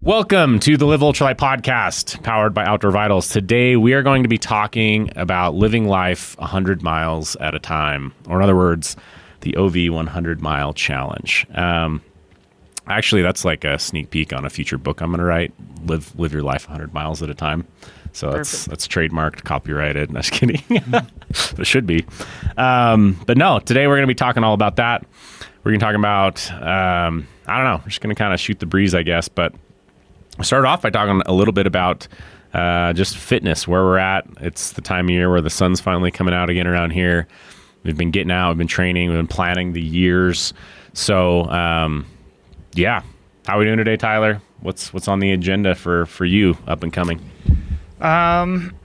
Welcome to the Live Ultralight Podcast, powered by Outdoor Vitals. Today, we are going to be talking about living life 100 miles at a time, or in other words, the OV 100-mile challenge. Actually, that's like a sneak peek on a future book I'm going to write, Live Your Life 100 Miles at a Time. So that's trademarked, copyrighted. No, just kidding. It should be. But no, today we're going to be talking all about that. We're going to talk about, I don't know, we're just going to kind of shoot the breeze, I guess, but I started off by talking a little bit about just fitness, where we're at. It's the time of year where the sun's finally coming out again around here. We've been getting out, we've been training, we've been planning the years. So, yeah. How are we doing today, Tyler? What's on the agenda for you up and coming? I'm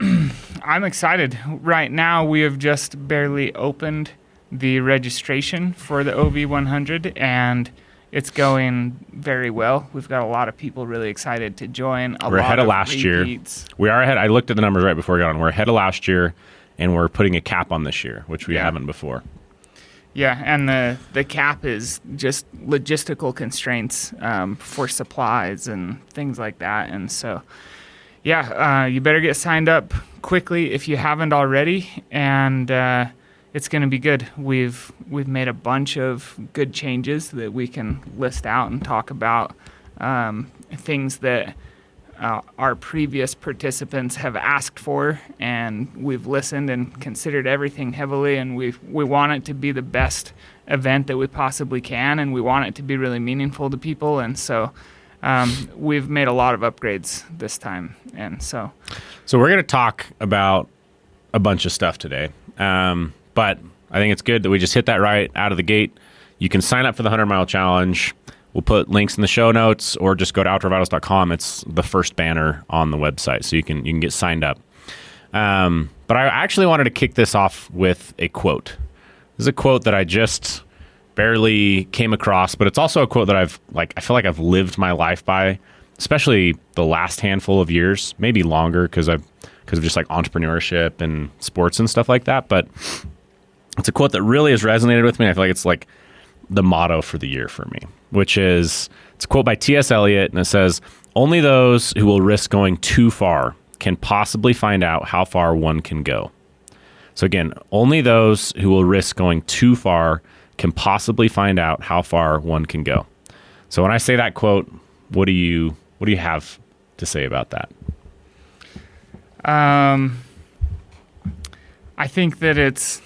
excited. Right now, we have just barely opened the registration for the OV 100, and it's going very well. We've got a lot of people really excited to join. We're ahead of last year. We are ahead. I looked at the numbers right before we got on. We're ahead of last year, and we're putting a cap on this year, which we haven't before. Yeah, and the cap is just logistical constraints for supplies and things like that. And so, you better get signed up quickly if you haven't already, and it's going to be good. We've made a bunch of good changes that we can list out and talk about, things that our previous participants have asked for, and we've listened and considered everything heavily, and we want it to be the best event that we possibly can, and we want it to be really meaningful to people. And so we've made a lot of upgrades this time. And so we're going to talk about a bunch of stuff today. But I think it's good that we just hit that right out of the gate. You can sign up for the 100-mile challenge. We'll put links in the show notes, or just go to outdoorvitals.com. It's the first banner on the website, so you can get signed up. But I actually wanted to kick this off with a quote. This is a quote that I just barely came across, but it's also a quote that I feel like I've lived my life by, especially the last handful of years, maybe longer because of just like entrepreneurship and sports and stuff like that. But it's a quote that really has resonated with me. I feel like it's like the motto for the year for me, which is, it's a quote by T.S. Eliot, and it says, "Only those who will risk going too far can possibly find out how far one can go." So again, only those who will risk going too far can possibly find out how far one can go. So when I say that quote, what do you have to say about that? I think that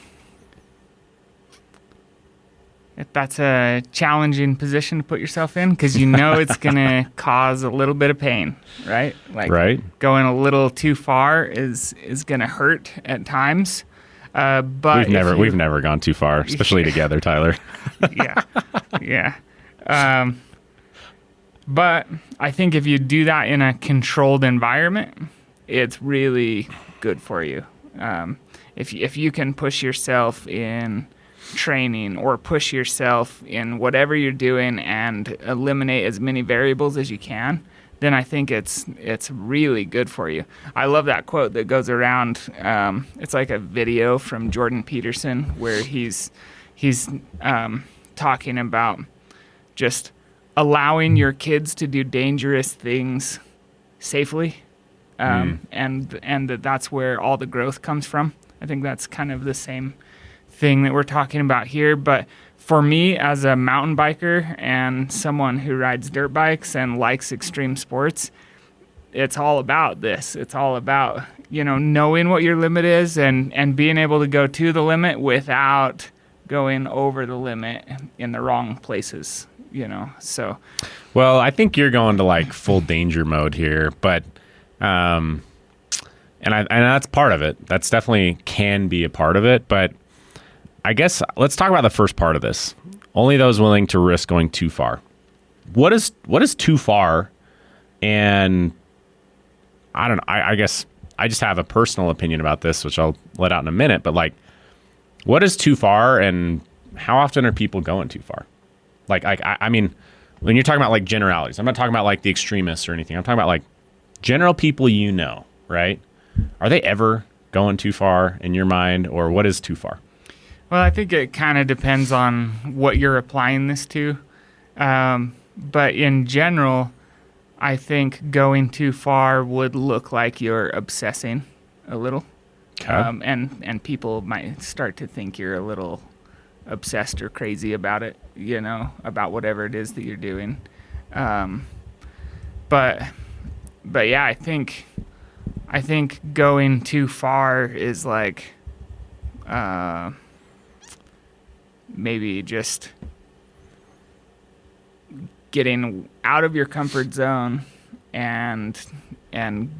that's a challenging position to put yourself in, because it's going to cause a little bit of pain, right? Right. Going a little too far is going to hurt at times. But we've never gone too far, especially together, Tyler. Yeah. But I think if you do that in a controlled environment, it's really good for you. If you can push yourself in training, or push yourself in whatever you're doing and eliminate as many variables as you can, then I think it's really good for you. I love that quote that goes around. It's like a video from Jordan Peterson where he's talking about just allowing your kids to do dangerous things safely, and that's where all the growth comes from. I think that's kind of the same thing that we're talking about here. But for me, as a mountain biker and someone who rides dirt bikes and likes extreme sports, it's all about this. It's all about, knowing what your limit is and being able to go to the limit without going over the limit in the wrong places, so. Well, I think you're going to like full danger mode here, but, and that's part of it. That's definitely can be a part of it, but I guess let's talk about the first part of this. Only those willing to risk going too far. What is too far? And I don't know. I guess I just have a personal opinion about this, which I'll let out in a minute. But like, what is too far, and how often are people going too far? I mean, when you're talking about like generalities, I'm not talking about like the extremists or anything. I'm talking about like general people, right? Are they ever going too far in your mind, or what is too far? Well, I think it kind of depends on what you're applying this to. But in general, I think going too far would look like you're obsessing a little. Okay. And people might start to think you're a little obsessed or crazy about it, about whatever it is that you're doing. But yeah, I think going too far is like maybe just getting out of your comfort zone and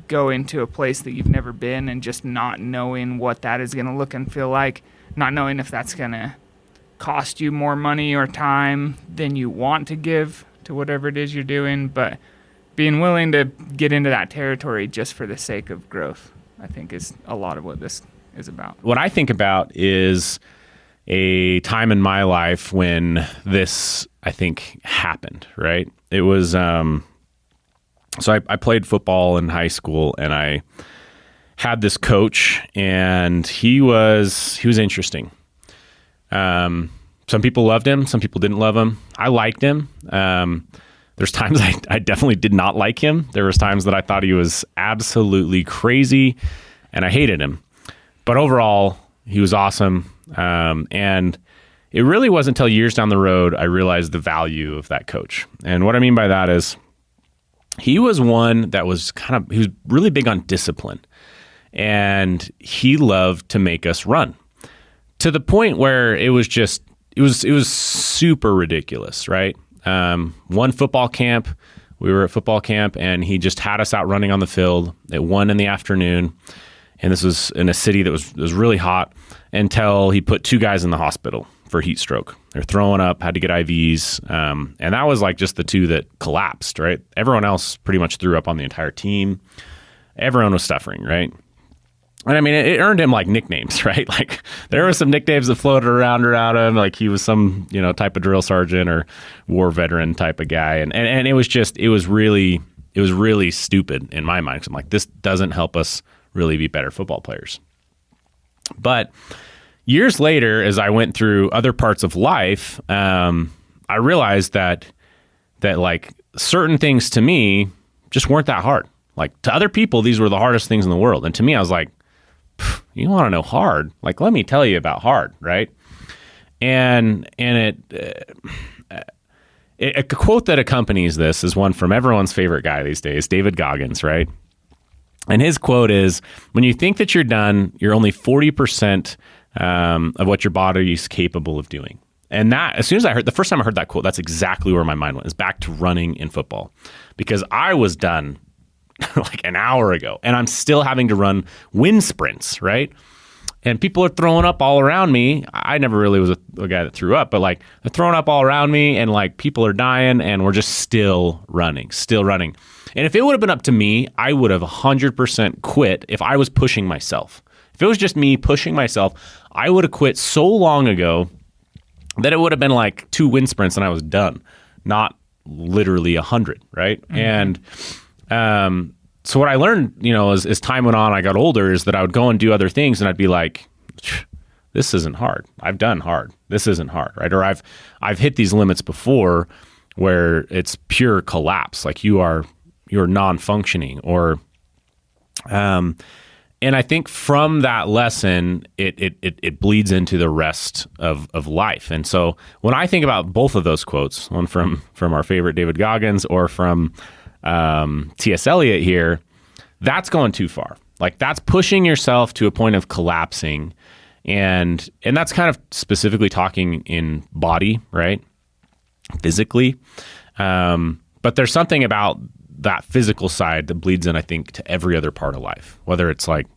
go into a place that you've never been, and just not knowing what that is going to look and feel like, not knowing if that's going to cost you more money or time than you want to give to whatever it is you're doing, but being willing to get into that territory just for the sake of growth, I think, is a lot of what this is about. What I think about is a time in my life when this, I think, happened, right? It was, so I played football in high school, and I had this coach, and he was interesting. Some people loved him. Some people didn't love him. I liked him. There's times I definitely did not like him. There was times that I thought he was absolutely crazy, and I hated him. But overall, he was awesome. And it really wasn't until years down the road I realized the value of that coach. And what I mean by that is he was one that was he was really big on discipline, and he loved to make us run to the point where it was super ridiculous, right? One football camp, we were at football camp, and he just had us out running on the field at 1 p.m. And this was in a city that was really hot, until he put 2 guys in the hospital for heat stroke. They're throwing up, had to get IVs. And that was like just the 2 that collapsed, right? Everyone else pretty much threw up on the entire team. Everyone was suffering, right? And I mean, it earned him like nicknames, right? Like there were some nicknames that floated around him. Like he was some, type of drill sergeant or war veteran type of guy. And it was really stupid in my mind. 'Cause I'm like, this doesn't help us really be better football players. But years later, as I went through other parts of life, I realized that like certain things to me just weren't that hard. Like to other people, these were the hardest things in the world. And to me, I was like, you want to know hard? Like, let me tell you about hard, right? And a quote that accompanies this is one from everyone's favorite guy these days, David Goggins, right? And his quote is, when you think that you're done, you're only 40% of what your body is capable of doing. And that, as soon as the first time I heard that quote, that's exactly where my mind went, is back to running in football. Because I was done like an hour ago, and I'm still having to run wind sprints, right? And people are throwing up all around me. I never really was a guy that threw up, but like they're throwing up all around me, and like people are dying, and we're just still running. And if it would have been up to me, I would have 100% quit if I was pushing myself. If it was just me pushing myself, I would have quit so long ago that it would have been like 2 wind sprints and I was done, not literally 100, right? Mm-hmm. And so what I learned, as time went on, I got older, is that I would go and do other things, and I'd be like, this isn't hard. I've done hard. This isn't hard, right? Or I've hit these limits before where it's pure collapse, like you're non-functioning, or and I think from that lesson, it bleeds into the rest of life. And so when I think about both of those quotes, one from our favorite David Goggins or from T.S. Eliot here, that's going too far. Like that's pushing yourself to a point of collapsing. And that's kind of specifically talking in body, right? Physically. But there's something about that physical side that bleeds in, I think, to every other part of life, whether it's like,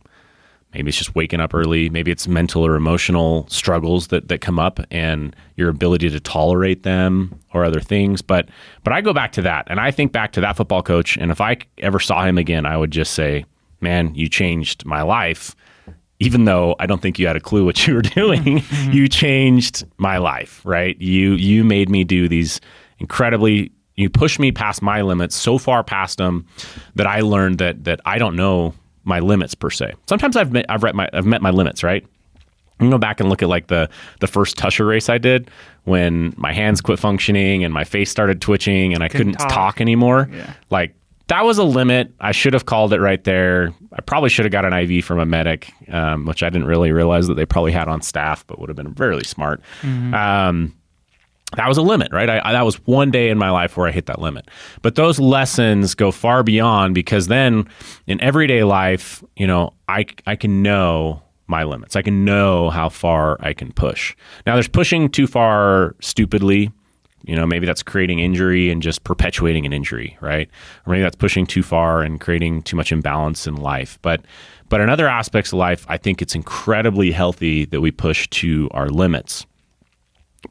maybe it's just waking up early, maybe it's mental or emotional struggles that come up and your ability to tolerate them or other things. But I go back to that, and I think back to that football coach, and if I ever saw him again, I would just say, man, you changed my life. Even though I don't think you had a clue what you were doing, you changed my life, right? You made me do these you pushed me past my limits, so far past them that I learned that I don't know my limits per se. Sometimes I've met my limits, right? You can go back and look at like the first Tusher race I did when my hands quit functioning and my face started twitching and I couldn't talk anymore. Yeah. Like that was a limit. I should have called it right there. I probably should have got an IV from a medic, which I didn't really realize that they probably had on staff, but would have been really smart. That was a limit, right? That was one day in my life where I hit that limit. But those lessons go far beyond, because then in everyday life, I can know my limits. I can know how far I can push. Now, there's pushing too far stupidly. Maybe that's creating injury and just perpetuating an injury, right? Or maybe that's pushing too far and creating too much imbalance in life. But in other aspects of life, I think it's incredibly healthy that we push to our limits.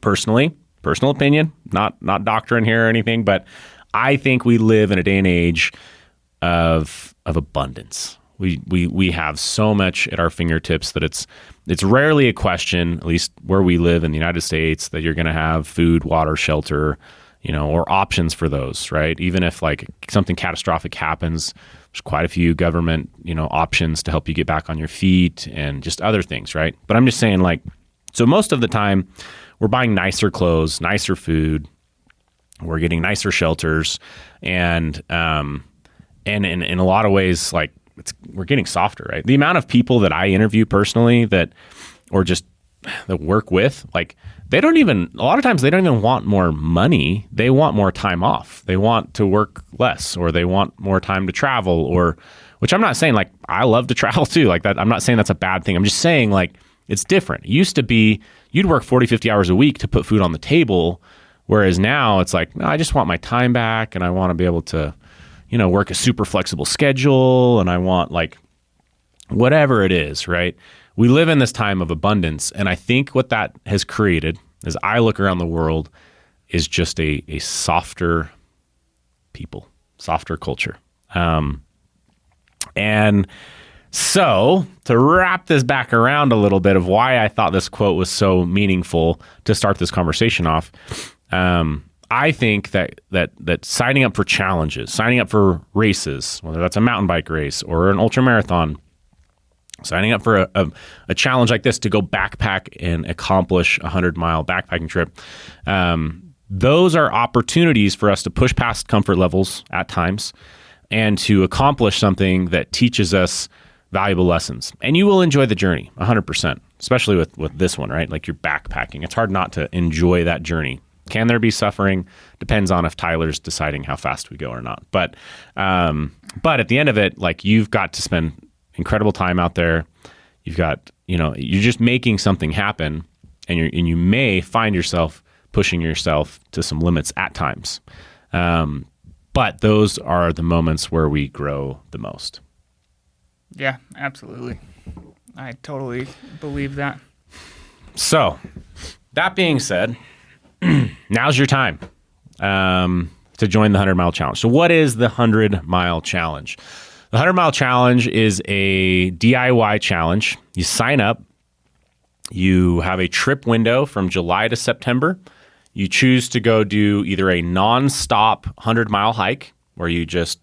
Personal opinion, not doctrine here or anything, but I think we live in a day and age of abundance. We have so much at our fingertips that it's rarely a question, at least where we live in the United States, that you're going to have food, water, shelter, or options for those, right? Even if like something catastrophic happens, there's quite a few government, options to help you get back on your feet and just other things, right? But I'm just saying, like, so most of the time we're buying nicer clothes, nicer food, we're getting nicer shelters, and in a lot of ways, like, we're getting softer, right? The amount of people that I interview personally that work with, like, a lot of times they don't even want more money. They want more time off. They want to work less, or they want more time to travel, which I'm not saying, like, I love to travel too, like that. I'm not saying that's a bad thing. I'm just saying, like, it's different. It used to be you'd work 40, 50 hours a week to put food on the table. Whereas now it's like, no, I just want my time back, and I want to be able to, work a super flexible schedule, and I want, like, whatever it is, right? We live in this time of abundance. And I think what that has created, as I look around the world, is just a softer people, softer culture. And so to wrap this back around a little bit of why I thought this quote was so meaningful to start this conversation off, I think that signing up for challenges, signing up for races, whether that's a mountain bike race or an ultra marathon, signing up for a challenge like this to go backpack and accomplish a 100-mile backpacking trip, those are opportunities for us to push past comfort levels at times and to accomplish something that teaches us valuable lessons. And you will enjoy the journey 100%, especially with this one, right? Like, you're backpacking. It's hard not to enjoy that journey. Can there be suffering? Depends on if Tyler's deciding how fast we go or not. But at the end of it, like, you've got to spend incredible time out there. You've got, you're just making something happen, and you may find yourself pushing yourself to some limits at times. But those are the moments where we grow the most. Yeah, absolutely. I totally believe that. So, that being said, now's your time to join the 100-mile challenge. So what is the 100-mile challenge? The 100-mile challenge is a DIY challenge. You sign up. You have a trip window from July to September. You choose to go do either a non-stop 100-mile hike, where you just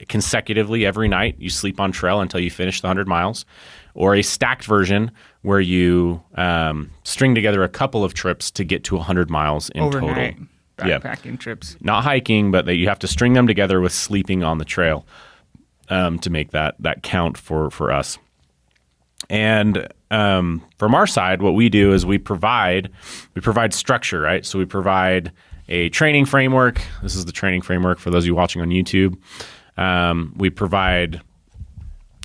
consecutively every night you sleep on trail until you finish the 100 miles, or a stacked version where you string together a couple of trips to get to 100 miles in overnight total. Backpacking trips. Not hiking, but that you have to string them together with sleeping on the trail to make that count for us. And from our side, what we do is we provide structure, right? So we provide a training framework. This is the training framework for those of you watching on YouTube. We provide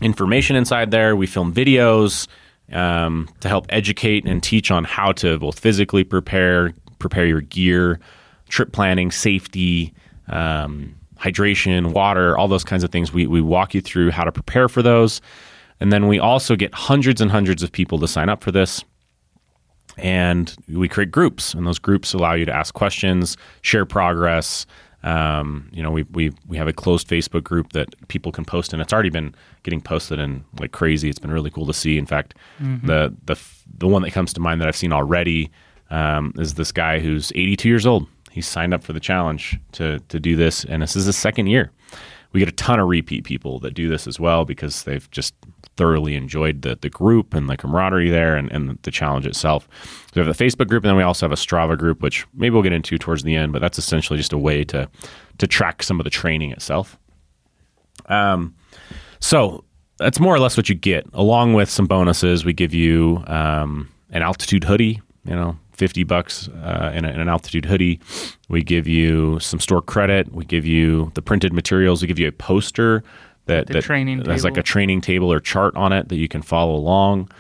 information inside there. We film videos to help educate and teach on how to both physically prepare your gear, trip planning, safety, hydration, water, all those kinds of things. We walk you through how to prepare for those. And then we also get hundreds and hundreds of people to sign up for this. And we create groups, and those groups allow you to ask questions, share progress. We have a closed Facebook group that people can post in. It's already been getting posted in like crazy. It's been really cool to see. In fact, the one that comes to mind that I've seen already is this guy who's 82 years old. He's signed up for the challenge to do this, and this is his second year. We get a ton of repeat people that do this as well because they've just thoroughly enjoyed the group and the camaraderie there and the challenge itself. So we have the Facebook group, and then we also have a Strava group, which maybe we'll get into towards the end, but that's essentially just a way to track some of the training itself. So that's more or less what you get, along with some bonuses. We give you an altitude hoodie, $50 in an altitude hoodie. We give you some store credit. We give you the printed materials. We give you a poster that has like a training table or chart on it that you can follow along.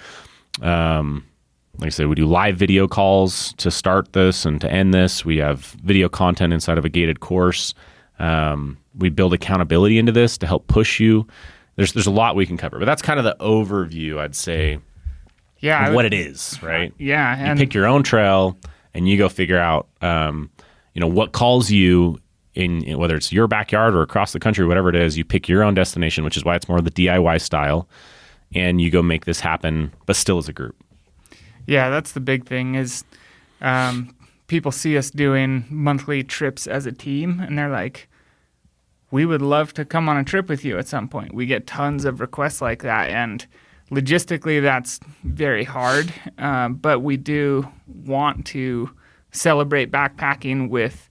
Like I said, we do live video calls to start this and to end this. We have video content inside of a gated course. We build accountability into this to help push you. There's a lot we can cover, but that's kind of the overview, I'd say, of what it is, right? Yeah. And you pick your own trail and you go figure out, what calls you in whether it's your backyard or across the country, whatever it is. You pick your own destination, which is why it's more of the DIY style, and you go make this happen, but still as a group. Yeah, that's the big thing is people see us doing monthly trips as a team, and they're like, we would love to come on a trip with you at some point. We get tons of requests like that, and logistically that's very hard, but we do want to celebrate backpacking with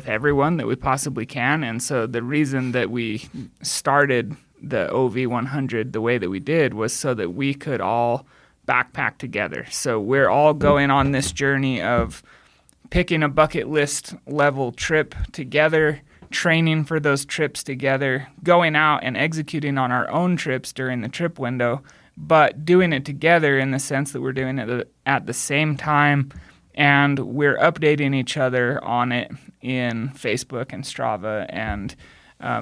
everyone that we possibly can. And so the reason that we started the OV100 the way that we did was so that we could all backpack together. So we're all going on this journey of picking a bucket list level trip together, training for those trips together, going out and executing on our own trips during the trip window, but doing it together in the sense that we're doing it at the same time, and we're updating each other on it in Facebook and Strava and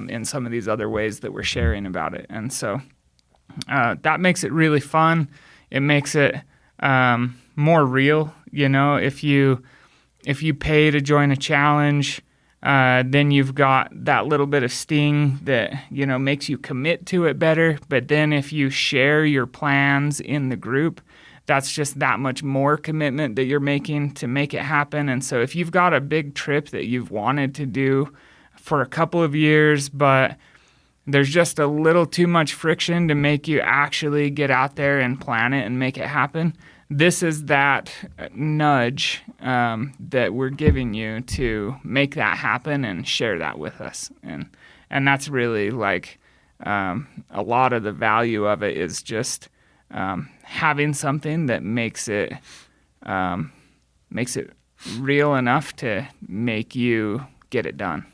in some of these other ways that we're sharing about it. And so that makes it really fun. It makes it more real. If you pay to join a challenge, then you've got that little bit of sting that, makes you commit to it better. But then if you share your plans in the group, that's just that much more commitment that you're making to make it happen. And so if you've got a big trip that you've wanted to do for a couple of years, but there's just a little too much friction to make you actually get out there and plan it and make it happen, this is that nudge that we're giving you to make that happen and share that with us. And that's really like a lot of the value of it is just having something that makes it real enough to make you get it done.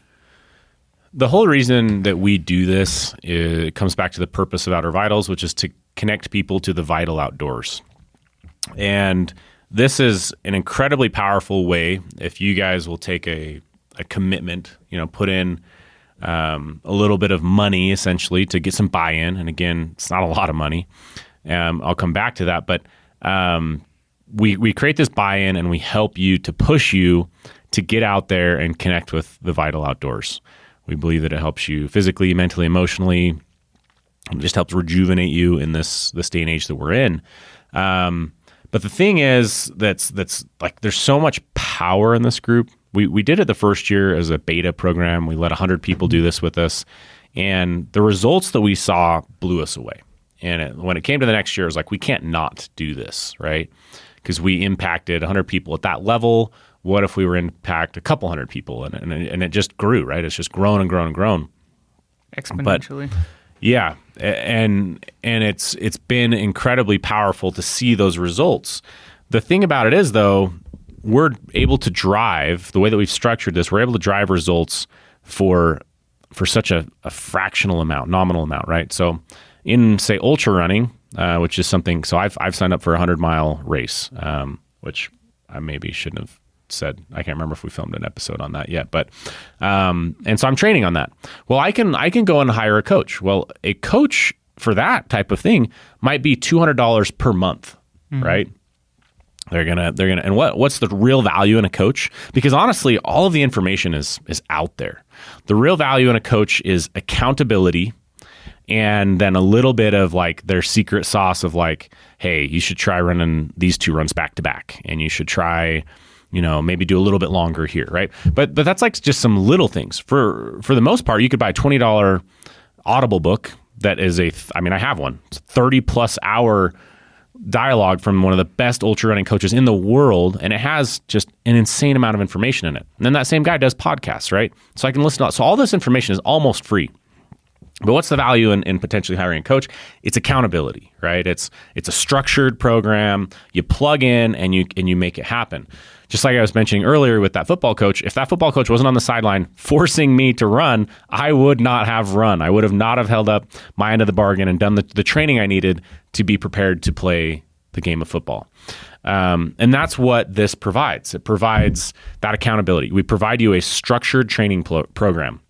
The whole reason that we do this, it comes back to the purpose of Outdoor Vitals, which is to connect people to the vital outdoors. And this is an incredibly powerful way if you guys will take a commitment, put in a little bit of money essentially to get some buy-in. And again, it's not a lot of money. I'll come back to that. But we create this buy-in and we help you to push you to get out there and connect with the vital outdoors. We believe that it helps you physically, mentally, emotionally. It just helps rejuvenate you in this day and age that we're in. But the thing is, that's like there's so much power in this group. We did it the first year as a beta program. We let 100 people do this with us, and the results that we saw blew us away. And when it came to the next year, it was like we can't not do this, right? Because we impacted 100 people at that level. What if we were impact a couple hundred people, and it just grew, right? It's just grown and grown and grown exponentially. But, yeah, and it's been incredibly powerful to see those results. The thing about it is, though, we're able to drive the way that we've structured this. We're able to drive results for such a fractional amount, nominal amount, right? So, in say ultra running, which is something. So I've signed up for a 100-mile race, which I maybe shouldn't have said. I can't remember if we filmed an episode on that yet, but and so I'm training on that. Well, I can go and hire a coach. Well, a coach for that type of thing might be $200 per month, right? They're gonna and what's the real value in a coach? Because honestly, all of the information is out there. The real value in a coach is accountability, and then a little bit of like their secret sauce of like, hey, you should try running these 2 runs back to back, and you should try, maybe do a little bit longer here, right? But that's like just some little things. For the most part, you could buy a $20 Audible book that is I have one. It's a 30+ hour dialogue from one of the best ultra running coaches in the world, and it has just an insane amount of information in it. And then that same guy does podcasts, right? So I can listen to. So all this information is almost free. But what's the value in potentially hiring a coach? It's accountability, right? It's a structured program. You plug in and you make it happen. Just like I was mentioning earlier with that football coach, if that football coach wasn't on the sideline forcing me to run, I would not have run. I would have not have held up my end of the bargain and done the training I needed to be prepared to play the game of football. And that's what this provides. It provides that accountability. We provide you a structured training program.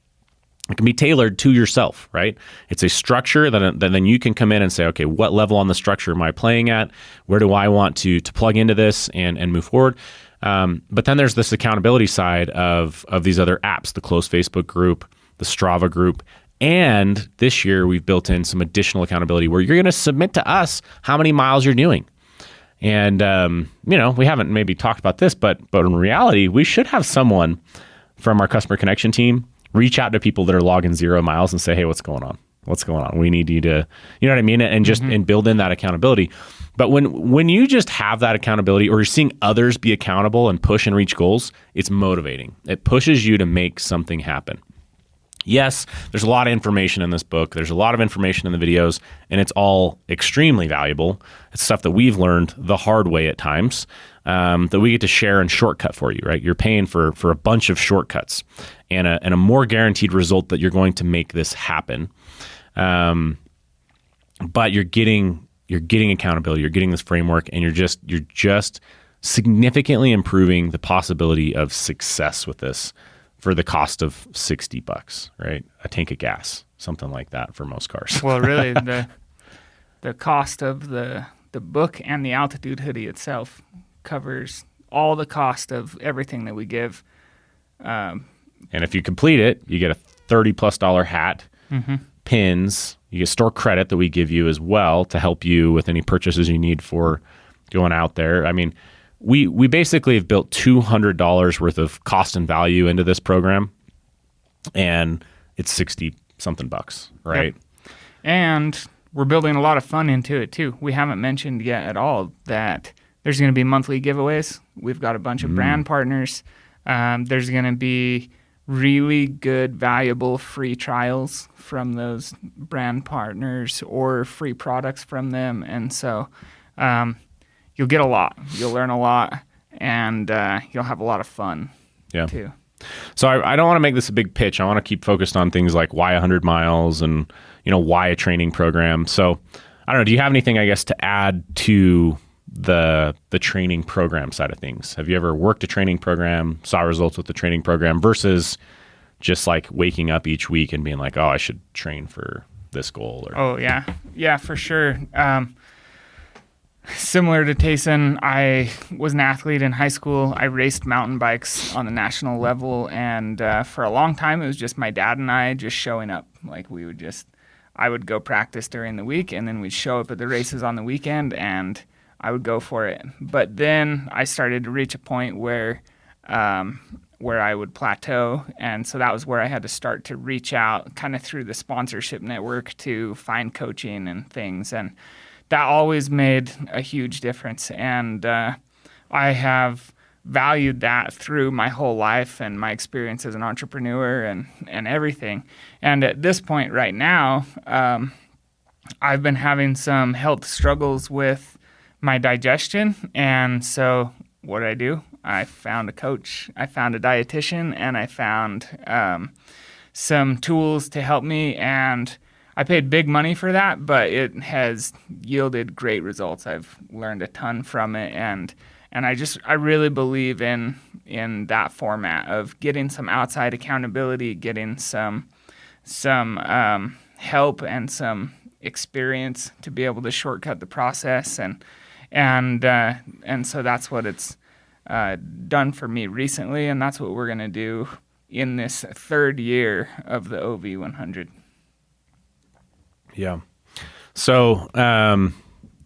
It can be tailored to yourself, right? It's a structure that then you can come in and say, okay, what level on the structure am I playing at? Where do I want to plug into this and move forward? But then there's this accountability side of these other apps, the closed Facebook group, the Strava group. And this year we've built in some additional accountability where you're going to submit to us how many miles you're doing. And, we haven't maybe talked about this, but in reality, we should have someone from our customer connection team reach out to people that are logging 0 miles and say, hey, what's going on? What's going on? We need you to, you know what I mean? And just and build in that accountability. But when you just have that accountability or you're seeing others be accountable and push and reach goals, it's motivating. It pushes you to make something happen. Yes, there's a lot of information in this book. There's a lot of information in the videos, and it's all extremely valuable. It's stuff that we've learned the hard way at times that we get to share and shortcut for you, right? You're paying for a bunch of shortcuts and a more guaranteed result that you're going to make this happen. But you're getting accountability. You're getting this framework, and you're just significantly improving the possibility of success with this. For the cost of $60, right? A tank of gas, something like that for most cars. Well, really, the cost of the book and the altitude hoodie itself covers all the cost of everything that we give. And if you complete it, you get a $30+ hat, pins. You get store credit that we give you as well to help you with any purchases you need for going out there. I mean, we basically have built $200 worth of cost and value into this program, and it's 60 something bucks, right? Yep. And we're building a lot of fun into it too. We haven't mentioned yet at all that there's going to be monthly giveaways. We've got a bunch of brand partners. There's going to be really good, valuable free trials from those brand partners or free products from them. And so, you'll get a lot. You'll learn a lot, and you'll have a lot of fun too. So I don't want to make this a big pitch. I want to keep focused on things like why 100 miles and, why a training program. So I don't know. Do you have anything, I guess, to add to the training program side of things? Have you ever worked a training program, saw results with the training program versus just like waking up each week and being like, oh, I should train for this goal? Or... Oh, yeah. Yeah, for sure. Similar to Tayson, I was an athlete in high school. I raced mountain bikes on the national level, and for a long time, it was just my dad and I just showing up. Like I would go practice during the week, and then we'd show up at the races on the weekend, and I would go for it. But then I started to reach a point where I would plateau, and so that was where I had to start to reach out kind of through the sponsorship network to find coaching and things, and that always made a huge difference. And I have valued that through my whole life and my experience as an entrepreneur and everything. And at this point right now, I've been having some health struggles with my digestion. And so what did I do? I found a coach, I found a dietitian, and I found some tools to help me. And I paid big money for that, but it has yielded great results. I've learned a ton from it, and I really believe in that format of getting some outside accountability, getting some help and some experience to be able to shortcut the process, and so that's what it's done for me recently, and that's what we're gonna do in this third year of the OV100. Yeah. So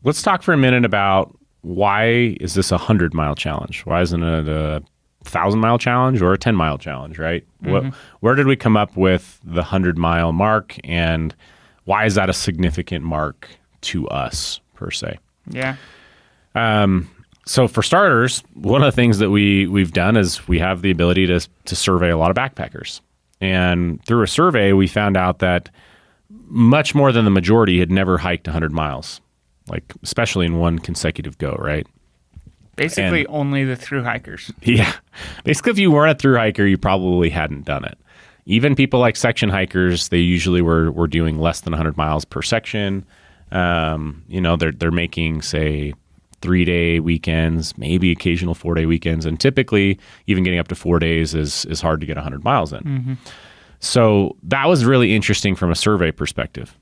let's talk for a minute about why is this a 100-mile challenge? Why isn't it a 1,000-mile challenge or a 10-mile challenge, right? Where did we come up with the 100-mile mark, and why is that a significant mark to us, per se? Yeah. So for starters, one of the things that we've done is we have the ability to survey a lot of backpackers. And through a survey, we found out that much more than the majority had never hiked 100 miles, like especially in one consecutive go, right? Basically, only the thru hikers. Yeah. Basically, if you weren't a thru hiker, you probably hadn't done it. Even people like section hikers, they usually were doing less than 100 miles per section. They're making, say, 3-day weekends, maybe occasional 4-day weekends. And typically, even getting up to 4 days is hard to get 100 miles in. Mm-hmm. So that was really interesting from a survey perspective.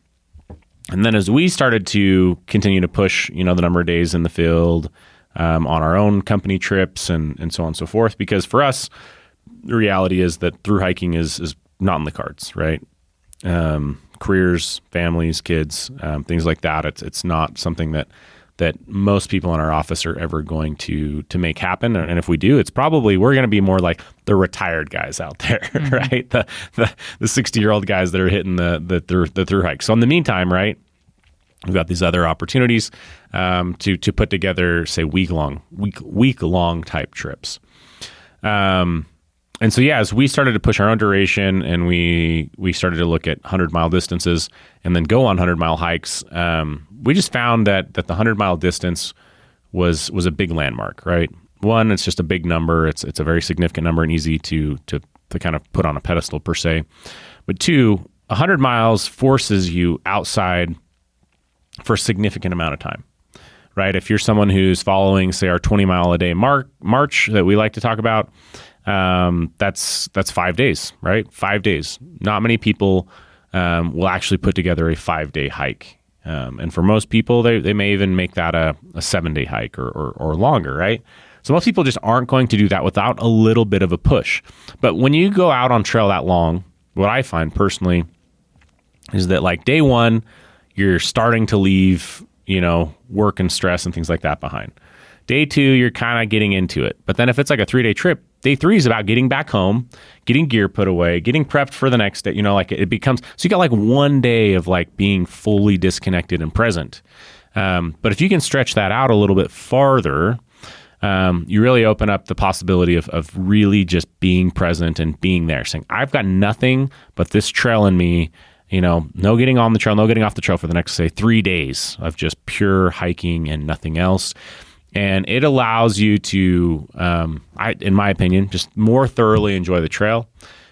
And then as we started to continue to push, the number of days in the field, on our own company trips and so on and so forth, because for us, the reality is that through hiking is not in the cards, right? Careers, families, kids, things like that. It's not something that most people in our office are ever going to make happen. And if we do, it's probably, we're going to be more like the retired guys out there, mm-hmm. right? The 60-year-old guys that are hitting the through hike. So in the meantime, right, we've got these other opportunities to put together, say, week-long type trips. And so, as we started to push our own duration and we started to look at 100-mile distances and then go on 100-mile hikes, we just found that the 100-mile distance was a big landmark, right? One, it's just a big number. It's a very significant number and easy to kind of put on a pedestal per se. But two, 100 miles forces you outside for a significant amount of time, right? If you're someone who's following, say, our 20-mile-a-day march that we like to talk about, that's 5 days, right? 5 days. Not many people will actually put together a 5-day hike. And for most people, they may even make that a 7-day hike or longer, right? So most people just aren't going to do that without a little bit of a push. But when you go out on trail that long, what I find personally is that like day one, you're starting to leave, work and stress and things like that behind. Day two, you're kind of getting into it. But then if it's like a 3-day trip, day three is about getting back home, getting gear put away, getting prepped for the next day. It becomes, so you got like 1 day of like being fully disconnected and present. But if you can stretch that out a little bit farther, you really open up the possibility of really just being present and being there, saying, I've got nothing but this trail in me. No getting on the trail, no getting off the trail for the next, say, 3 days of just pure hiking and nothing else. And it allows you to, in my opinion, just more thoroughly enjoy the trail,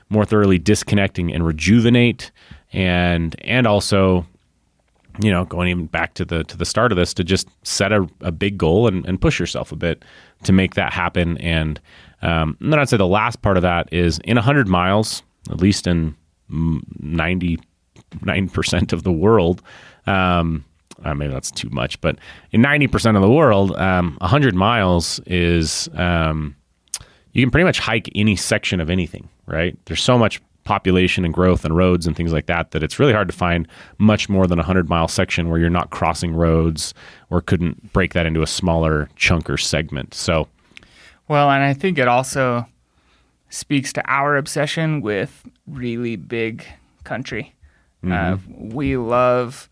more thoroughly disconnecting and rejuvenate, and also, going even back to the start of this, to just set a big goal and push yourself a bit to make that happen. And then I'd say the last part of that is in 100 miles, at least in 99% of the world, maybe that's too much, but in 90% of the world, 100 miles is, you can pretty much hike any section of anything, right? There's so much population and growth and roads and things like that it's really hard to find much more than a 100-mile section where you're not crossing roads or couldn't break that into a smaller chunk or segment. So, well, and I think it also speaks to our obsession with really big country. Mm-hmm. We love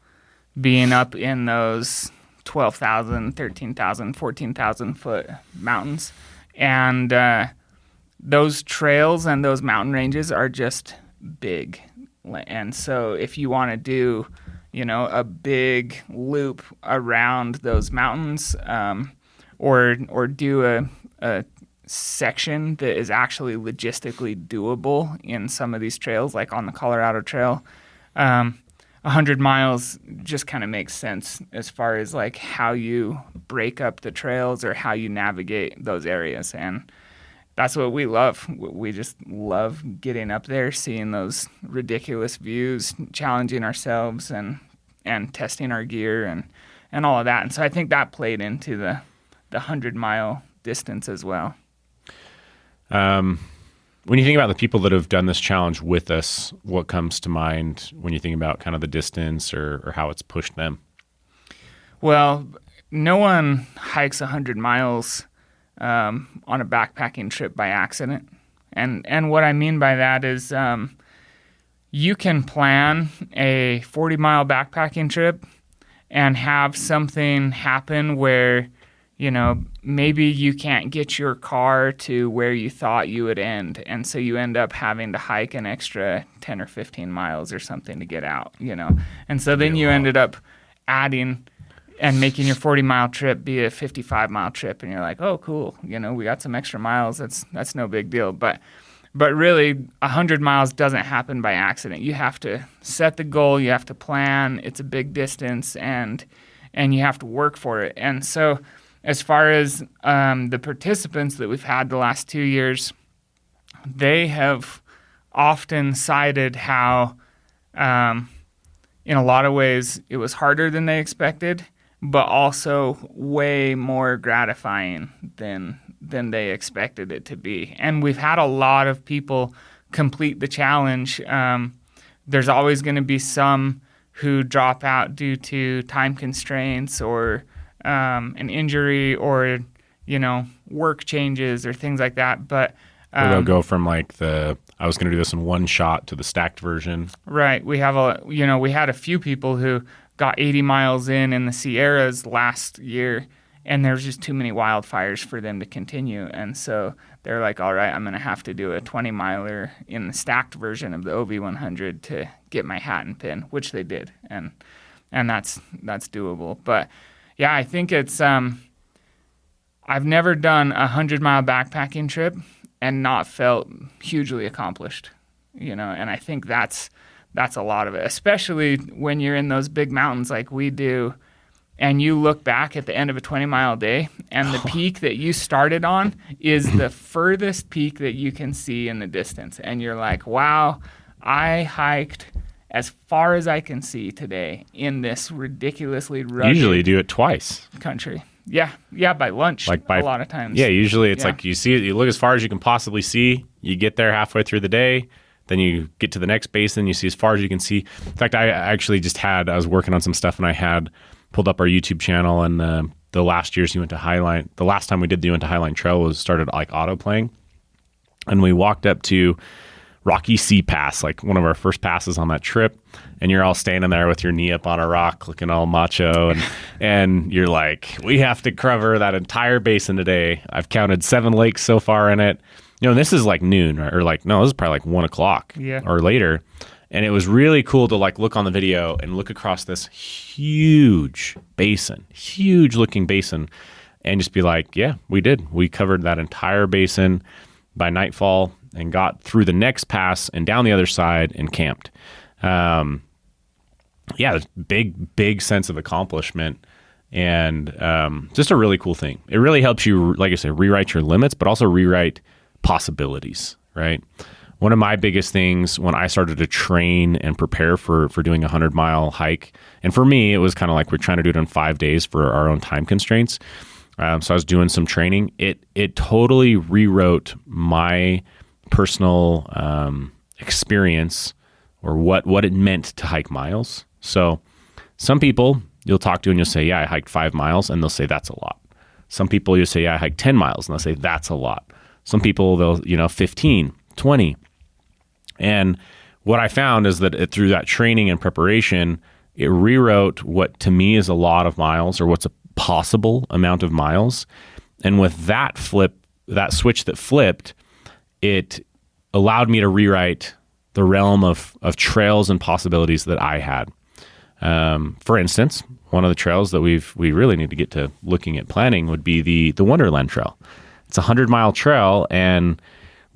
being up in those 12,000, 13,000, 14,000 foot mountains. And those trails and those mountain ranges are just big. And so if you want to do, a big loop around those mountains, or do a section that is actually logistically doable in some of these trails, like on the Colorado Trail, 100 miles just kind of makes sense as far as like how you break up the trails or how you navigate those areas. And that's what we love. We just love getting up there, seeing those ridiculous views, challenging ourselves and testing our gear and all of that. And so I think that played into the 100-mile distance as well. When you think about the people that have done this challenge with us, what comes to mind when you think about kind of the distance or how it's pushed them? Well, no one hikes 100 miles on a backpacking trip by accident. And what I mean by that is you can plan a 40-mile backpacking trip and have something happen where maybe you can't get your car to where you thought you would end. And so you end up having to hike an extra 10 or 15 miles or something to get out, And so then you ended up adding and making your 40-mile trip be a 55-mile trip. And you're like, oh, cool. We got some extra miles. That's no big deal. But really, 100 miles doesn't happen by accident. You have to set the goal. You have to plan. It's a big distance, and you have to work for it. And so as far as the participants that we've had the last 2 years, they have often cited how in a lot of ways it was harder than they expected, but also way more gratifying than they expected it to be. And we've had a lot of people complete the challenge. There's always going to be some who drop out due to time constraints or an injury or, work changes or things like that. But or they'll go from like I was going to do this in one shot to the stacked version. Right. We have we had a few people who got 80 miles in the Sierras last year, and there's just too many wildfires for them to continue. And so they're like, all right, I'm going to have to do a 20-miler in the stacked version of the OV100 to get my hat and pin, which they did. And that's doable. But yeah, I think it's I've never done a 100-mile backpacking trip and not felt hugely accomplished, and I think that's a lot of it, especially when you're in those big mountains like we do, and you look back at the end of a 20-mile day, and the peak that you started on is the furthest peak that you can see in the distance, and you're like, wow, I hiked as far as I can see today in this ridiculously rugged Usually you do it twice. Country. Yeah, by lunch, a lot of times. Yeah, usually it's like you see it, you look as far as you can possibly see, you get there halfway through the day, then you get to the next basin, you see as far as you can see. In fact, I actually I was working on some stuff, and I had pulled up our YouTube channel, and the last years you went to Highline, the last time we did the Uinta Highline Trail started like auto playing, and we walked up to Rocky Sea Pass, like one of our first passes on that trip, and you're all standing there with your knee up on a rock looking all macho, and you're like, we have to cover that entire basin today. I've counted 7 lakes so far in it. And this is like noon, or like, no, this is probably like 1 o'clock or later. And it was really cool to like look on the video and look across this huge looking basin, and just be like, yeah, we did. We covered that entire basin by nightfall and got through the next pass and down the other side and camped. Big sense of accomplishment, and just a really cool thing. It really helps you, like I said, rewrite your limits, but also rewrite possibilities, right? One of my biggest things when I started to train and prepare for doing a 100-mile hike, and for me, it was kind of like we're trying to do it in 5 days for our own time constraints. So I was doing some training. It totally rewrote my personal experience, or what it meant to hike miles. So some people you'll talk to and you'll say, yeah, I hiked 5 miles, and they'll say that's a lot. Some people you'll say, yeah, I hiked 10 miles, and they'll say that's a lot. Some people they'll 15, 20. And what I found is that through that training and preparation, it rewrote what to me is a lot of miles, or what's a possible amount of miles. And with that switch that flipped, it allowed me to rewrite the realm of trails and possibilities that I had. For instance, one of the trails that we really need to get to looking at planning would be the Wonderland Trail. It's a 100-mile trail, and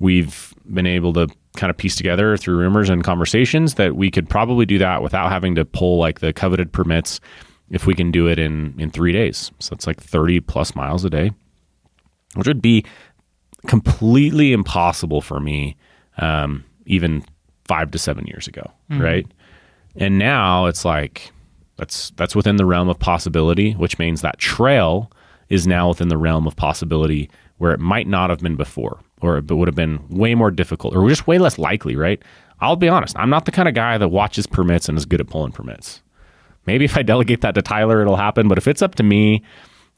we've been able to kind of piece together through rumors and conversations that we could probably do that without having to pull like the coveted permits if we can do it in 3 days. So it's like 30 plus miles a day, which would be completely impossible for me even 5 to 7 years ago, right? And now it's like that's within the realm of possibility, which means that trail is now within the realm of possibility where it might not have been before, or it would have been way more difficult, or just way less likely, right? I'll be honest, I'm not the kind of guy that watches permits and is good at pulling permits. Maybe if I delegate that to Tyler, it'll happen. But if it's up to me,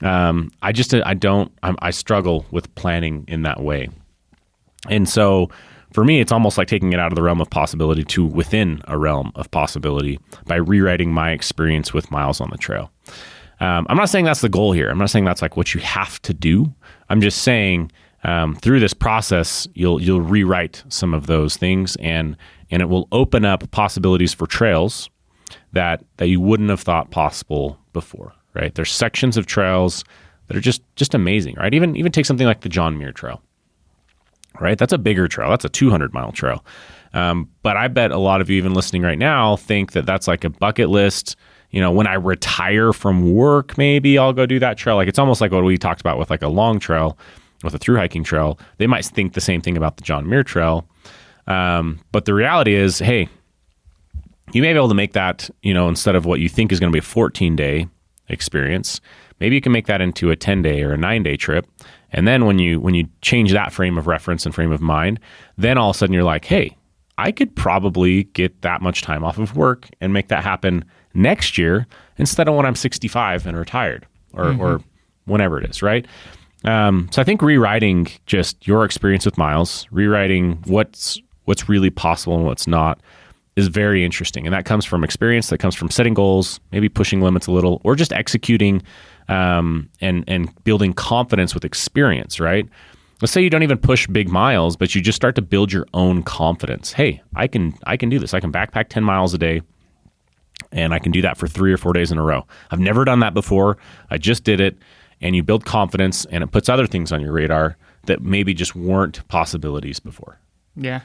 I struggle with planning in that way. And so for me, it's almost like taking it out of the realm of possibility to within a realm of possibility by rewriting my experience with miles on the trail. I'm not saying that's the goal here. I'm not saying that's like what you have to do. I'm just saying through this process, you'll rewrite some of those things, and it will open up possibilities for trails that you wouldn't have thought possible before, right? There's sections of trails that are just amazing, right? Even take something like the John Muir Trail, right? That's a bigger trail. That's a 200-mile trail. But I bet a lot of you even listening right now think that that's like a bucket list. When I retire from work, maybe I'll go do that trail. Like it's almost like what we talked about with like a long trail, with a through hiking trail. They might think the same thing about the John Muir Trail. But the reality is, hey, you may be able to make that, instead of what you think is going to be a 14-day experience, maybe you can make that into a 10-day or a 9-day trip. And then when you change that frame of reference and frame of mind, then all of a sudden you're like, hey, I could probably get that much time off of work and make that happen next year instead of when I'm 65 and retired or whenever it is, right? So I think rewriting just your experience with miles, rewriting what's really possible and what's not, is very interesting. And that comes from experience, that comes from setting goals, maybe pushing limits a little, or just executing and building confidence with experience, right? Let's say you don't even push big miles, but you just start to build your own confidence. Hey, I can do this. I can backpack 10 miles a day, and I can do that for 3 or 4 days in a row. I've never done that before. I just did it. And you build confidence, and it puts other things on your radar that maybe just weren't possibilities before. Yeah.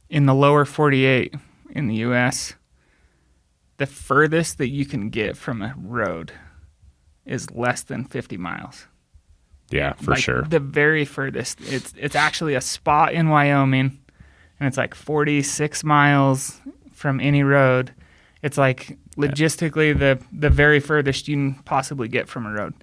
In the lower 48 in the U.S., the furthest that you can get from a road is less than 50 miles. Yeah, for sure. The very furthest. It's actually a spot in Wyoming, and it's like 46 miles from any road. It's like logistically the very furthest you can possibly get from a road.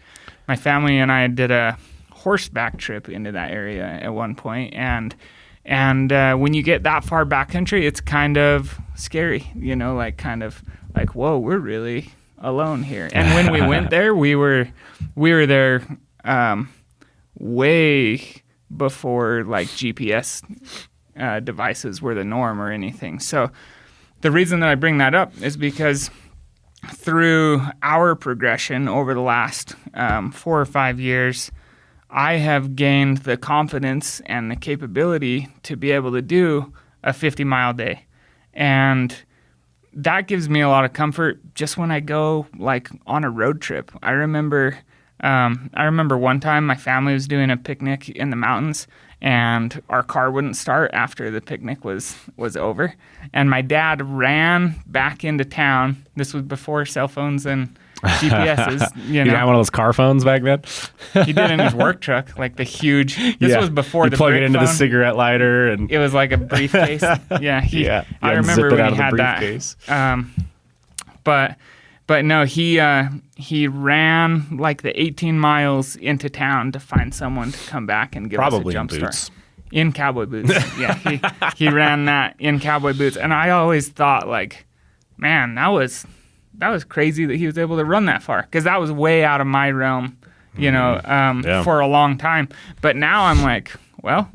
My family and I did a horseback trip into that area at one point, and when you get that far backcountry, it's kind of scary, like whoa, we're really alone here. And when we went there, we were there way before like GPS devices were the norm or anything. So the reason that I bring that up is because through our progression over the last 4 or 5 years, I have gained the confidence and the capability to be able to do a 50-mile day. And that gives me a lot of comfort just when I go like on a road trip. I remember one time my family was doing a picnic in the mountains, and our car wouldn't start after the picnic was over. And my dad ran back into town. This was before cell phones and GPSs. You had one of those car phones back then? He did in his work truck, like the huge. This was before the plug it into phone. the cigarette lighter, and it was like a briefcase. I remember when he had that. But no, he ran like the 18 miles into town to find someone to come back and give us a jump start. In cowboy boots. Yeah, he ran that in cowboy boots. And I always thought like, man, that was crazy that he was able to run that far, because that was way out of my realm, for a long time. But now I'm like, well,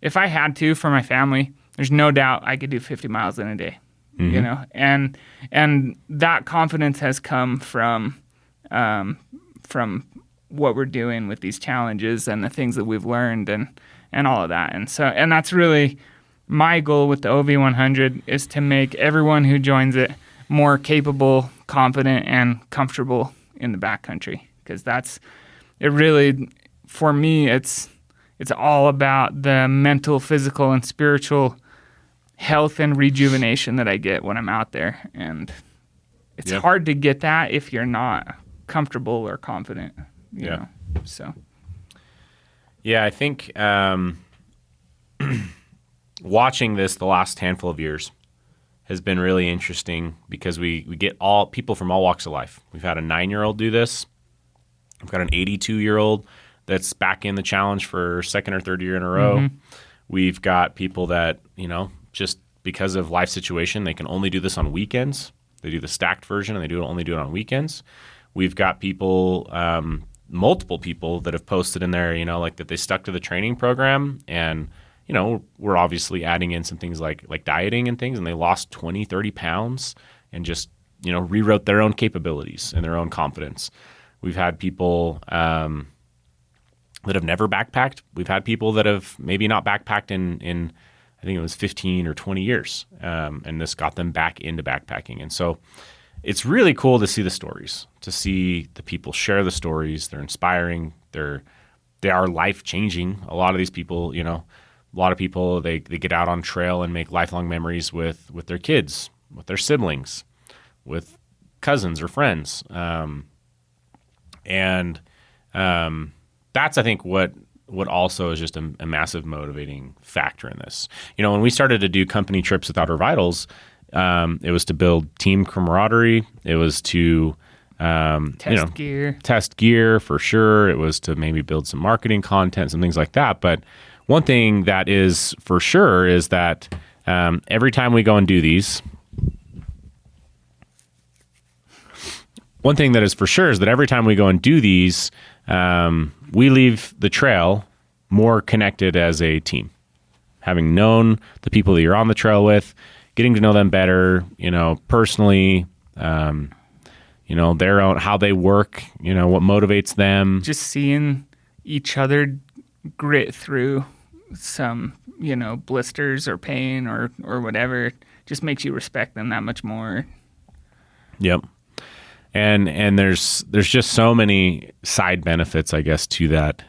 if I had to for my family, there's no doubt I could do 50 miles in a day. And that confidence has come from what we're doing with these challenges and the things that we've learned and all of that. And that's really my goal with the OV100, is to make everyone who joins it more capable, confident, and comfortable in the backcountry. Because for me, it's all about the mental, physical, and spiritual health and rejuvenation that I get when I'm out there. And it's hard to get that if you're not comfortable or confident, you know. So I think watching this the last handful of years has been really interesting, because we get all people from all walks of life. We've had a 9-year-old do this. We've got an 82-year-old that's back in the challenge for second or third year in a row. We've got people that, just because of life situation, they can only do this on weekends. They do the stacked version, and they only do it on weekends. We've got people, multiple people that have posted in there, like that they stuck to the training program, and we're obviously adding in some things like dieting and things, and they lost 20, 30 pounds and just rewrote their own capabilities and their own confidence. We've had people that have never backpacked. We've had people that have maybe not backpacked in I think it was 15 or 20 years, and this got them back into backpacking. And so it's really cool to see the stories, to see the people share the stories. They're inspiring. They are life-changing. A lot of these people, a lot of people, they get out on trail and make lifelong memories with their kids, with their siblings, with cousins or friends. That's, I think, what also is just a massive motivating factor in this. When we started to do company trips with Outdoor Vitals, it was to build team camaraderie. It was to test gear for sure. It was to maybe build some marketing content, some things like that. But one thing that is for sure is that every time we go and do these, we leave the trail more connected as a team. Having known the people that you're on the trail with, getting to know them better, personally, their own, how they work, what motivates them. Just seeing each other grit through some, blisters or pain or whatever, just makes you respect them that much more. Yep. And there's just so many side benefits, I guess, to that.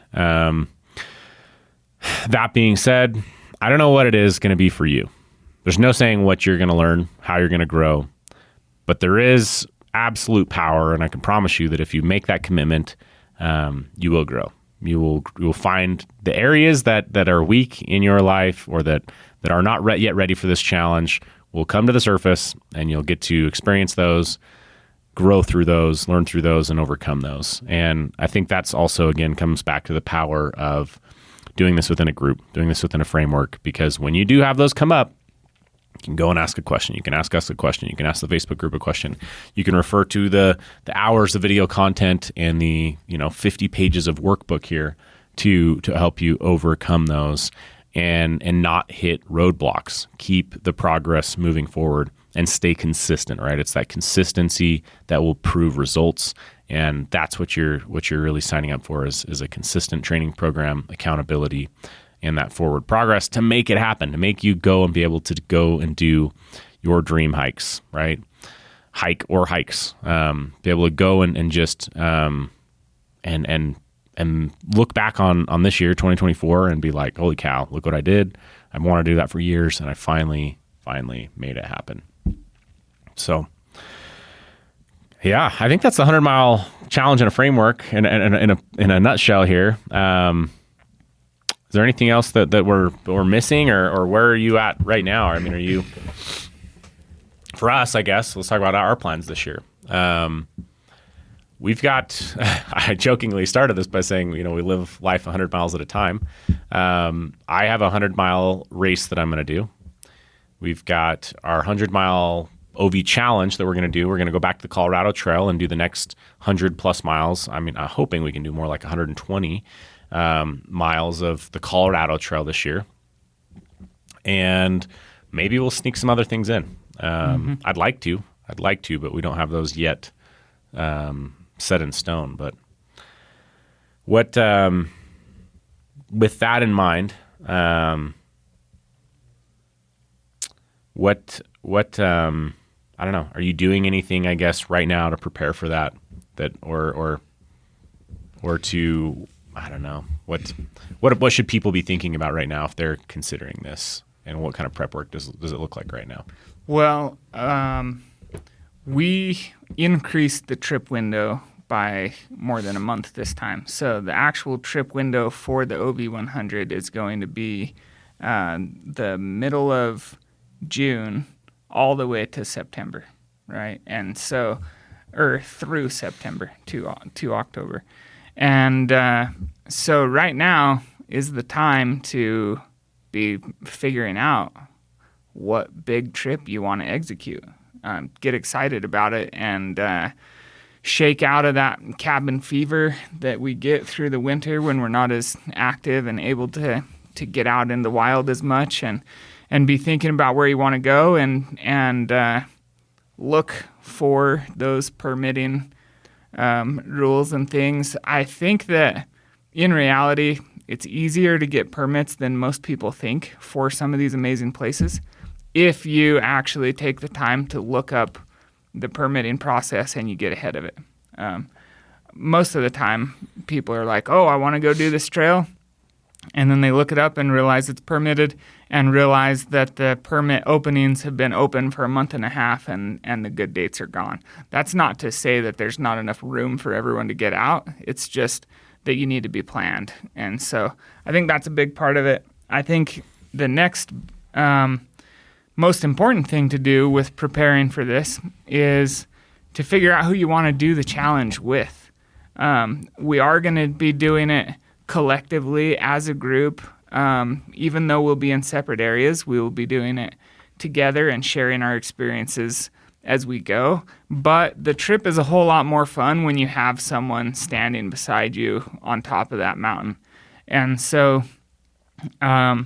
That being said, I don't know what it is going to be for you. There's no saying what you're going to learn, how you're going to grow, but there is absolute power, and I can promise you that if you make that commitment, you will grow. You will find the areas that are weak in your life or that are not yet ready for this challenge will come to the surface, and you'll get to experience those, grow through those, learn through those, and overcome those. And I think that's also, again, comes back to the power of doing this within a group, doing this within a framework, because when you do have those come up, you can go and ask a question. You can ask us a question. You can ask the Facebook group a question. You can refer to the hours of video content and the 50 pages of workbook here to help you overcome those and not hit roadblocks. Keep the progress moving forward and stay consistent, right? It's that consistency that will prove results, and that's what you're really signing up for is a consistent training program, accountability, and that forward progress to make it happen, to make you go and be able to go and do your dream hikes, right? Hike or hikes, be able to go and just and look back on this year, 2024, and be like, holy cow, look what I did. I want to do that for years, and I finally made it happen. So, yeah, I think that's the 100-mile challenge in a framework in a nutshell here. Is there anything else that we're missing, or where are you at right now? I mean, are you, for us, I guess, let's talk about our plans this year. We've got, I jokingly started this by saying, we live life 100 miles at a time. I have a 100-mile race that I'm going to do. We've got our 100-mile OV challenge that we're going to do. We're going to go back to the Colorado Trail and do the next 100 plus miles. I mean, I'm hoping we can do more like 120 miles of the Colorado Trail this year. And maybe we'll sneak some other things in. I'd like to, but we don't have those yet set in stone. But what, with that in mind, what I don't know. Are you doing anything, I guess, right now to prepare for that or to, I don't know, what should people be thinking about right now if they're considering this, and what kind of prep work does it look like right now? Well, we increased the trip window by more than a month this time. So the actual trip window for the OV100 is going to be the middle of June all the way to September, right? And so, or through September to October. And so right now is the time to be figuring out what big trip you want to execute. Get excited about it and shake out of that cabin fever that we get through the winter when we're not as active and able to get out in the wild as much, and be thinking about where you want to go and look for those permitting rules and things. I think that in reality, it's easier to get permits than most people think for some of these amazing places if you actually take the time to look up the permitting process and you get ahead of it. Most of the time, people are like, oh, I want to go do this trail. And then they look it up and realize it's permitted and realize that the permit openings have been open for a month and a half and the good dates are gone. That's not to say that there's not enough room for everyone to get out. It's just that you need to be planned. And so I think that's a big part of it. I think the next most important thing to do with preparing for this is to figure out who you want to do the challenge with. We are going to be doing it collectively as a group. Even though we'll be in separate areas, we will be doing it together and sharing our experiences as we go. But the trip is a whole lot more fun when you have someone standing beside you on top of that mountain. And so a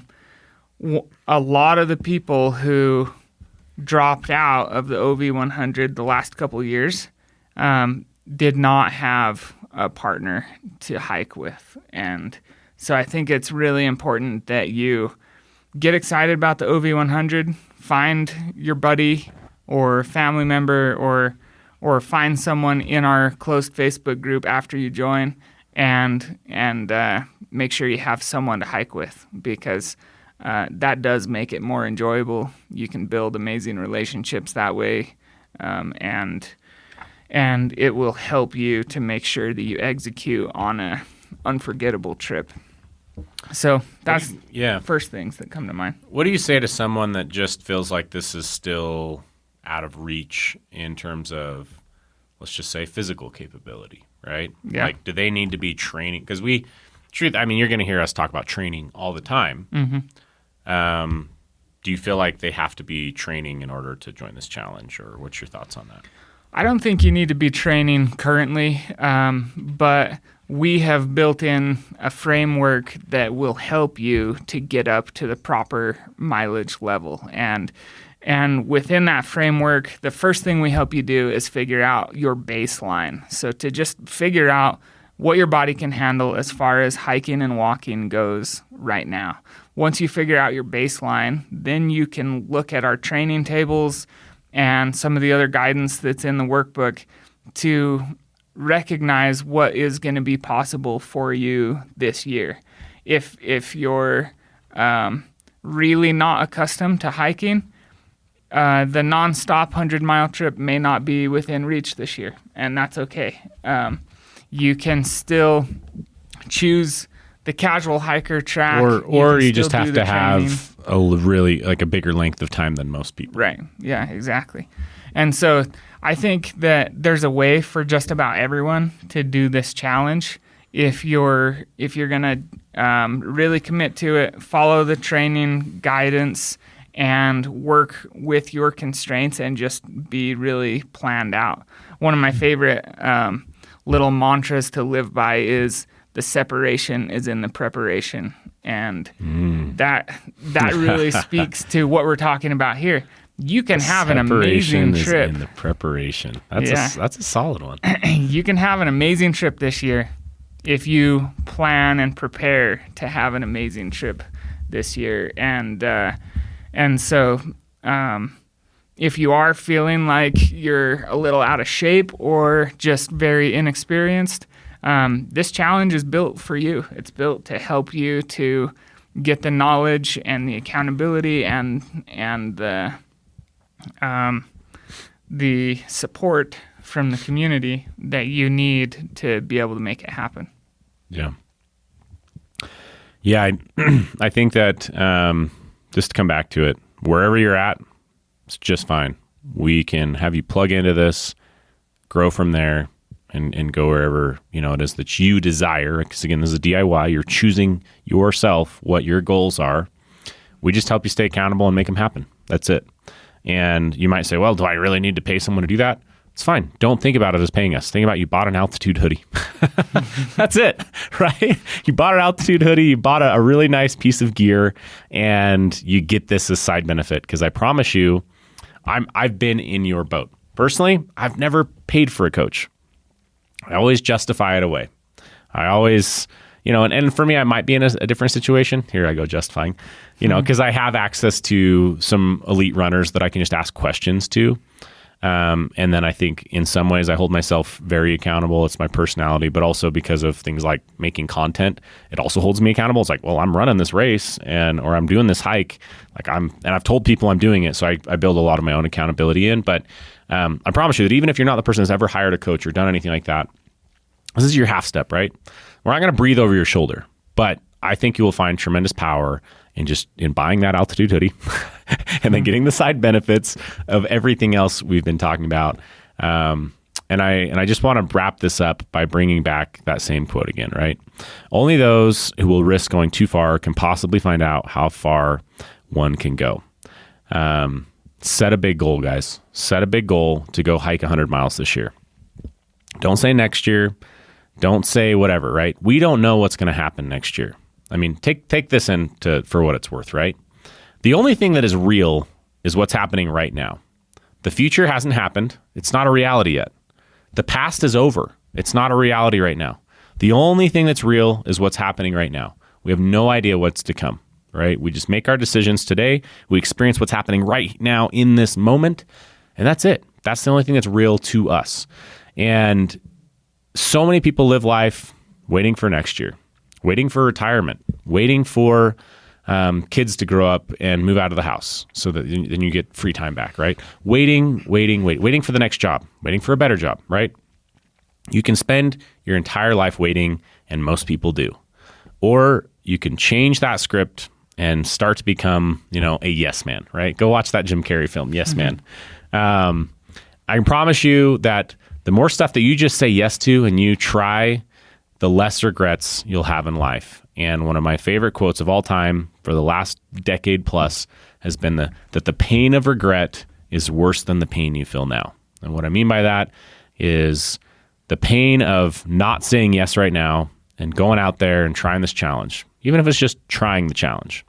lot of the people who dropped out of the OV100 the last couple of years did not have a partner to hike with. And so I think it's really important that you get excited about the OV100, find your buddy or family member or find someone in our closed Facebook group after you join and make sure you have someone to hike with, because that does make it more enjoyable. You can build amazing relationships that way, and it will help you to make sure that you execute on a unforgettable trip. So that's first things that come to mind. What do you say to someone that just feels like this is still out of reach in terms of, let's just say, physical capability, right? Yeah. Like, do they need to be training? Because you're going to hear us talk about training all the time. Mm-hmm. Do you feel like they have to be training in order to join this challenge, or what's your thoughts on that? I don't think you need to be training currently, but we have built in a framework that will help you to get up to the proper mileage level. And within that framework, the first thing we help you do is figure out your baseline. So to just figure out what your body can handle as far as hiking and walking goes right now. Once you figure out your baseline, then you can look at our training tables and some of the other guidance that's in the workbook to recognize what is going to be possible for you this year. If you're really not accustomed to hiking, the nonstop 100-mile trip may not be within reach this year, and that's okay. You can still choose the casual hiker track, or you just have to have a really like a bigger length of time than most people. Right. Yeah, exactly. And so I think that there's a way for just about everyone to do this challenge. If you're going to really commit to it, follow the training guidance and work with your constraints and just be really planned out. One of my favorite little mantras to live by is the separation is in the preparation. And that really speaks to what we're talking about here. You can have an amazing trip. In the preparation. That's a solid one. You can have an amazing trip this year if you plan and prepare to have an amazing trip this year. And so if you are feeling like you're a little out of shape or just very inexperienced, this challenge is built for you. It's built to help you to get the knowledge and the accountability and the support from the community that you need to be able to make it happen. Yeah. Yeah, I think that just to come back to it, wherever you're at, it's just fine. We can have you plug into this, grow from there, and go wherever it is that you desire. Because again, this is a DIY. You're choosing yourself what your goals are. We just help you stay accountable and make them happen. That's it. And you might say, well, do I really need to pay someone to do that? It's fine. Don't think about it as paying us. Think about you bought an altitude hoodie. That's it, right? You bought an altitude hoodie. You bought a really nice piece of gear, and you get this as side benefit. Because I promise you, I've been in your boat. Personally, I've never paid for a coach. I always justify it away. I always, and for me, I might be in a different situation. Here I go justifying, because I have access to some elite runners that I can just ask questions to. And then I think in some ways I hold myself very accountable. It's my personality, but also because of things like making content, it also holds me accountable. It's like, well, I'm running this race or I'm doing this hike. And I've told people I'm doing it. So I build a lot of my own accountability in, but I promise you that even if you're not the person that's ever hired a coach or done anything like that, this is your half step, right? We're not going to breathe over your shoulder, but I think you will find tremendous power in buying that altitude hoodie and then getting the side benefits of everything else we've been talking about. And I just want to wrap this up by bringing back that same quote again, right? Only those who will risk going too far can possibly find out how far one can go. Set a big goal, guys. Set a big goal to go hike 100 miles this year. Don't say next year. Don't say whatever, right? We don't know what's going to happen next year. I mean, take this for what it's worth, right? The only thing that is real is what's happening right now. The future hasn't happened. It's not a reality yet. The past is over. It's not a reality right now. The only thing that's real is what's happening right now. We have no idea what's to come, right? We just make our decisions today. We experience what's happening right now in this moment, and that's it. That's the only thing that's real to us. And so many people live life waiting for next year, waiting for retirement, waiting for kids to grow up and move out of the house so that then you get free time back, right? Waiting for the next job, waiting for a better job, right? You can spend your entire life waiting, and most people do. Or you can change that script and start to become, a yes man, right? Go watch that Jim Carrey film, Yes Man. I can promise you that the more stuff that you just say yes to and you try, the less regrets you'll have in life. And one of my favorite quotes of all time for the last decade plus has been that the pain of regret is worse than the pain you feel now. And what I mean by that is the pain of not saying yes right now and going out there and trying this challenge, even if it's just trying the challenge.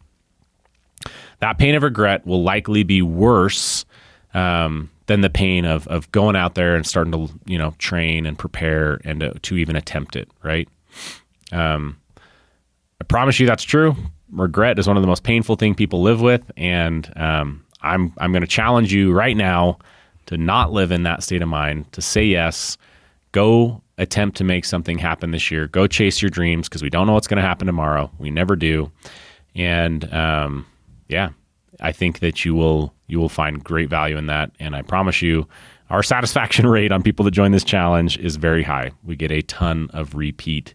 That pain of regret will likely be worse than the pain of going out there and starting to, train and prepare and to even attempt it, right? I promise you that's true. Regret is one of the most painful things people live with, and I'm going to challenge you right now to not live in that state of mind, to say yes, go attempt to make something happen this year, go chase your dreams, because we don't know what's going to happen tomorrow. We never do. And I think that you will find great value in that. And I promise you, our satisfaction rate on people that join this challenge is very high. We get a ton of repeat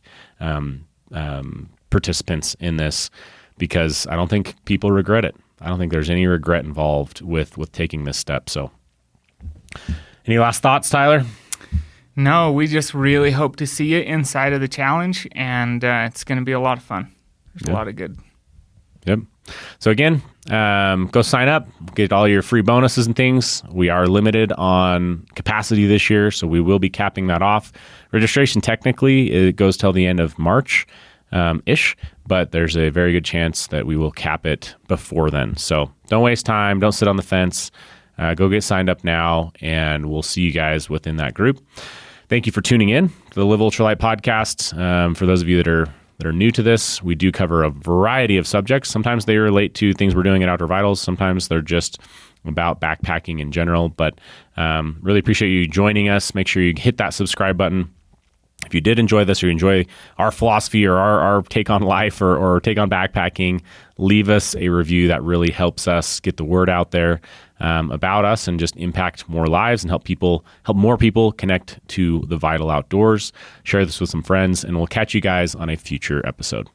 participants in this because I don't think people regret it. I don't think there's any regret involved with taking this step. So any last thoughts, Tyler? No, we just really hope to see you inside of the challenge, and it's going to be a lot of fun. There's a lot of good. Yep. So again, go sign up, get all your free bonuses and things. We are limited on capacity this year, so we will be capping that off. Registration technically, it goes till the end of March ish, but there's a very good chance that we will cap it before then. So don't waste time. Don't sit on the fence. Go get signed up now, and we'll see you guys within that group. Thank you for tuning in to the Live Ultralight Podcast. For those of you that are new to this, we do cover a variety of subjects. Sometimes they relate to things we're doing at Outdoor Vitals. Sometimes they're just about backpacking in general. But really appreciate you joining us. Make sure you hit that subscribe button. If you did enjoy this or you enjoy our philosophy or our take on life or take on backpacking, leave us a review. That really helps us get the word out there about us and just impact more lives and help more people connect to the vital outdoors. Share this with some friends, and we'll catch you guys on a future episode.